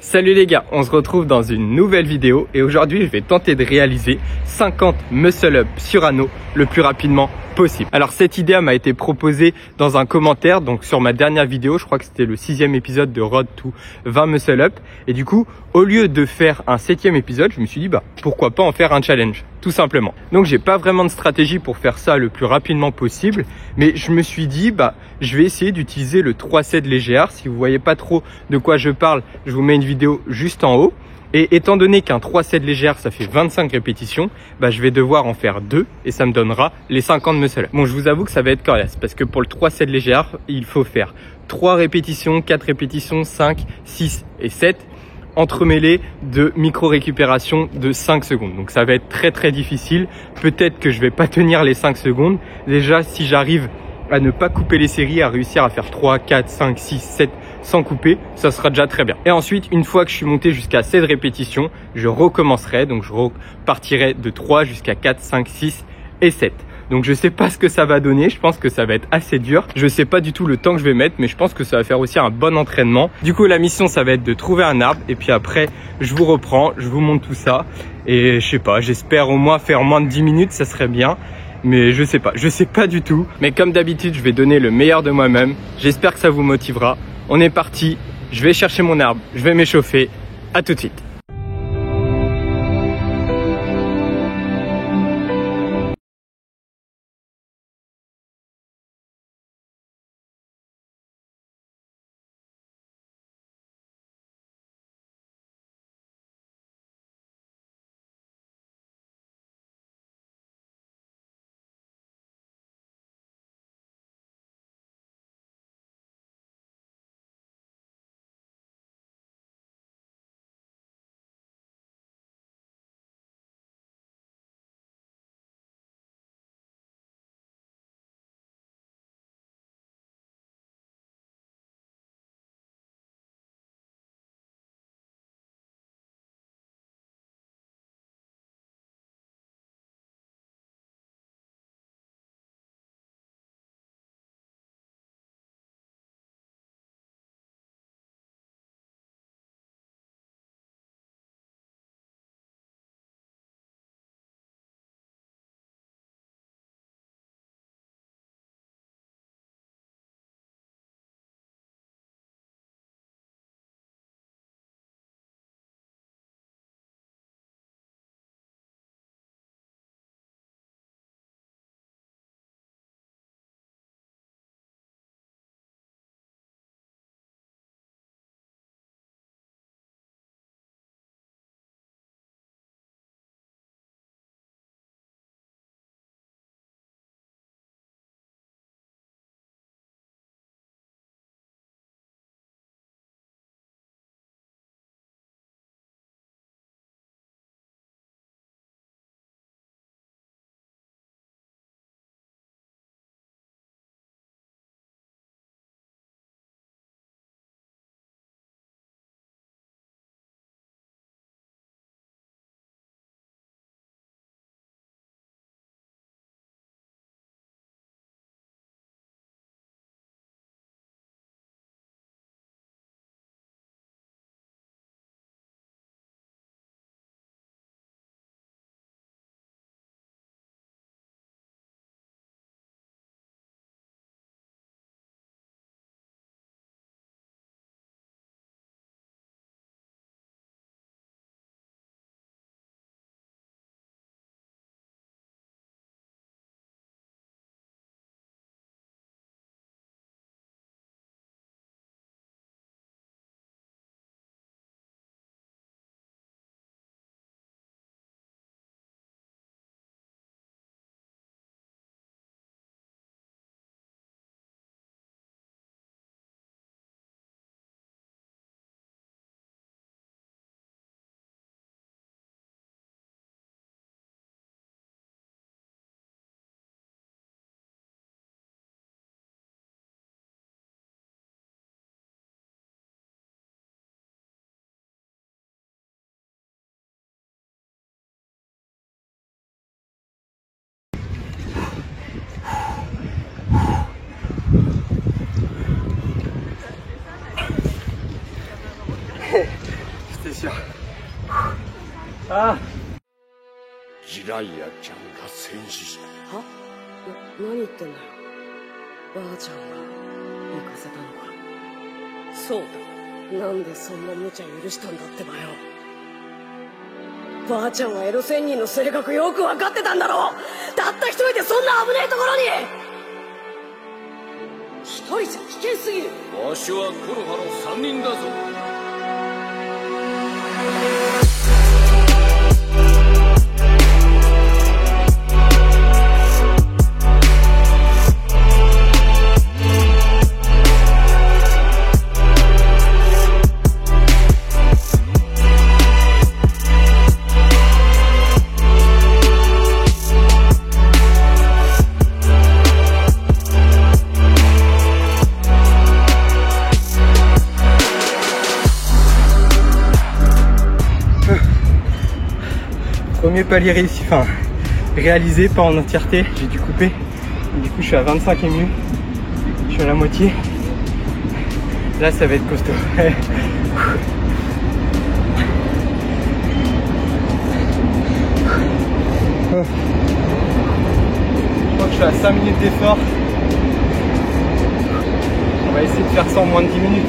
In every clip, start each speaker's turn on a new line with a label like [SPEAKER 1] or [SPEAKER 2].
[SPEAKER 1] Salut les gars, on se retrouve dans une nouvelle vidéo et aujourd'hui je vais tenter de réaliser 50 muscle-up sur anneau le plus rapidement possible. Alors cette idée m'a été proposée dans un commentaire, donc sur ma dernière vidéo, je crois que c'était le 6e épisode de Road to 20 muscle-up. Et du coup, au lieu de faire un 7e épisode, je me suis dit pourquoi pas en faire un challenge, tout simplement. Donc j'ai pas vraiment de stratégie pour faire ça le plus rapidement possible, mais je me suis dit je vais essayer d'utiliser le 3-7 légère. Si vous voyez pas trop de quoi je parle, je vous mets une vidéo juste en haut. Et étant donné qu'un 3-7 légère, ça fait 25 répétitions, je vais devoir en faire 2 et ça me donnera les 50 muscle-up. Bon, je vous avoue que ça va être coriace parce que pour le 3-7 légère, il faut faire 3 répétitions, 4 répétitions, 5, 6 et 7 entremêlés de micro-récupération de 5 secondes. Donc ça va être très difficile. Peut-être que je vais pas tenir les 5 secondes. Déjà, si j'arrive à ne pas couper les séries, à réussir à faire 3, 4, 5, 6, 7 sans couper, ça sera déjà très bien. Et ensuite, une fois que je suis monté jusqu'à 7 répétitions, je recommencerai. Donc je repartirai de 3 jusqu'à 4, 5, 6 et 7. Donc je sais pas ce que ça va donner, je pense que ça va être assez dur. Je sais pas du tout le temps que je vais mettre, mais je pense que ça va faire aussi un bon entraînement. Du coup, la mission, ça va être de trouver un arbre et puis après, je vous reprends, je vous montre tout ça. Et je sais pas, j'espère au moins faire moins de 10 minutes, ça serait bien. Mais je sais pas du tout. Mais comme d'habitude, je vais donner le meilleur de moi-même. J'espère que ça vous motivera. On est parti, je vais chercher mon arbre, je vais m'échauffer. À tout de suite. c'est sûr. Ah.
[SPEAKER 2] ジライアちゃんが戦死した。は？
[SPEAKER 3] 何言ってんだよ。ばあちゃんが行かせたのか。そうだ。なんでそんな無茶許したんだってばよ。ばあちゃんはエロ仙人の性格よく分かってたんだろう。たった一人でそんな危ねえところに。一人じゃ危険すぎる。
[SPEAKER 2] わしはコロハの3人だぞ。
[SPEAKER 1] Premier palier réussi, enfin réalisé, pas en entièreté, j'ai dû couper. Du coup je suis à 25 émus, je suis à la moitié. Là ça va être costaud. Je crois que je suis à 5 minutes d'effort. On va essayer de faire ça en moins de 10 minutes.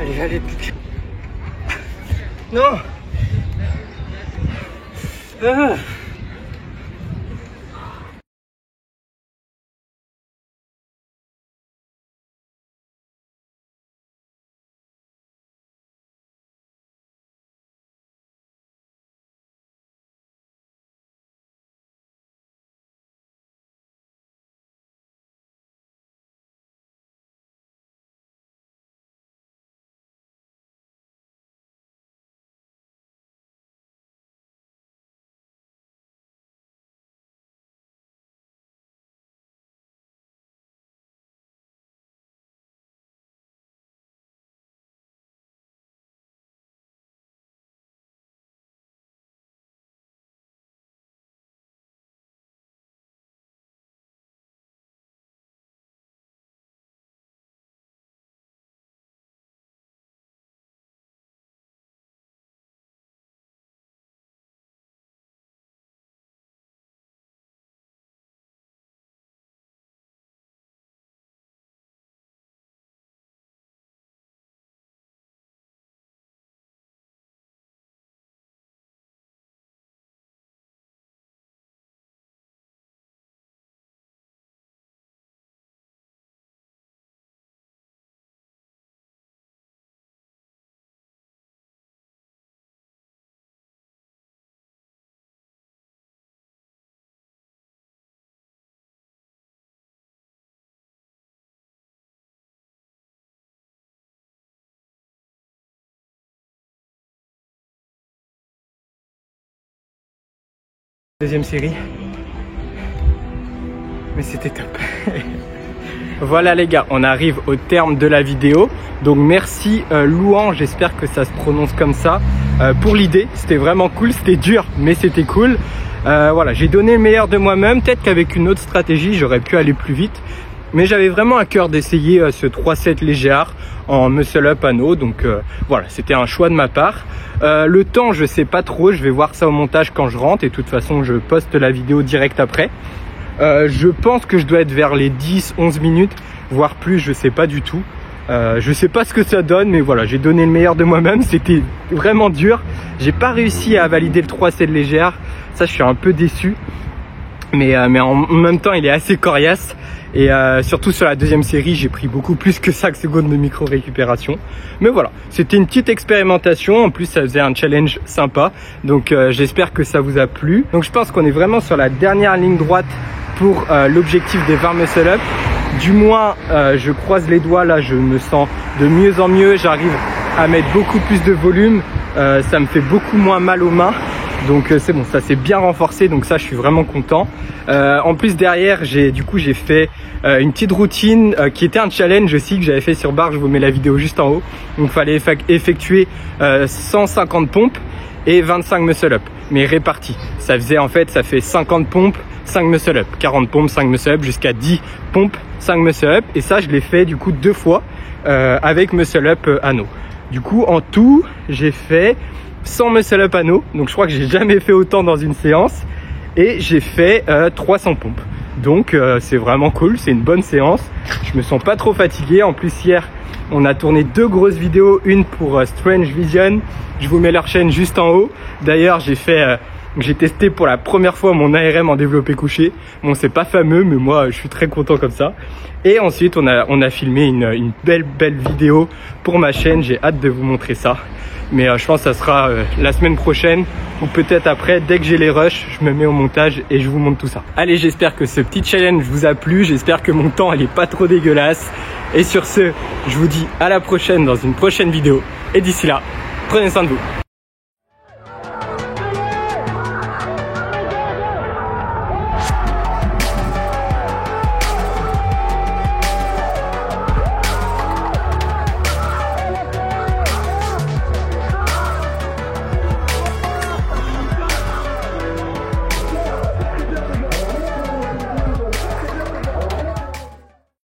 [SPEAKER 1] Allez, allez, plus que... Non. Ah. Deuxième série. Mais c'était top. Voilà les gars, on arrive au terme de la vidéo. Donc merci Louan, j'espère que ça se prononce comme ça. Pour l'idée, c'était vraiment cool, c'était dur, mais c'était cool. Voilà, j'ai donné le meilleur de moi-même. Peut-être qu'avec une autre stratégie, j'aurais pu aller plus vite. Mais j'avais vraiment à cœur d'essayer ce 3-7 légère en muscle up anneau. Donc voilà, c'était un choix de ma part. Le temps, je sais pas trop, je vais voir ça au montage quand je rentre. Et de toute façon, je poste la vidéo direct après. Je pense que je dois être vers les 10-11 minutes, voire plus, je sais pas du tout. Je sais pas ce que ça donne, mais voilà, j'ai donné le meilleur de moi-même. C'était vraiment dur. J'ai pas réussi à valider le 3-7 légère. Ça, je suis un peu déçu. Mais en même temps, il est assez coriace. Et surtout sur la deuxième série, j'ai pris beaucoup plus que 5 secondes de micro-récupération. Mais voilà, c'était une petite expérimentation. En plus, ça faisait un challenge sympa. Donc j'espère que ça vous a plu. Donc je pense qu'on est vraiment sur la dernière ligne droite pour l'objectif des 20 muscle up. Du moins, je croise les doigts, là, je me sens de mieux en mieux. J'arrive à mettre beaucoup plus de volume. Ça me fait beaucoup moins mal aux mains. Donc c'est bon, ça s'est bien renforcé, donc ça je suis vraiment content. En plus derrière j'ai fait une petite routine qui était un challenge aussi que j'avais fait sur barre, je vous mets la vidéo juste en haut. Donc il fallait effectuer 150 pompes et 25 muscle up, mais répartis. Ça fait 50 pompes, 5 muscle up, 40 pompes, 5 muscle up, jusqu'à 10 pompes, 5 muscle up. Et ça je l'ai fait du coup 2 fois avec muscle up anneau. Du coup en tout j'ai fait 100 muscle up anneau, donc je crois que j'ai jamais fait autant dans une séance, et j'ai fait 300 pompes. Donc c'est vraiment cool, c'est une bonne séance. Je me sens pas trop fatigué. En plus hier on a tourné 2 grosses vidéos, une pour Strange Vision, je vous mets leur chaîne juste en haut. D'ailleurs j'ai testé pour la première fois mon ARM en développé couché. Bon, c'est pas fameux, mais moi je suis très content comme ça. Et ensuite on a filmé une belle vidéo pour ma chaîne, j'ai hâte de vous montrer ça. Mais je pense que ça sera la semaine prochaine ou peut-être après. Dès que j'ai les rushs, je me mets au montage et je vous montre tout ça. Allez, j'espère que ce petit challenge vous a plu. J'espère que mon temps il est pas trop dégueulasse. Et sur ce, je vous dis à la prochaine dans une prochaine vidéo. Et d'ici là, prenez soin de vous.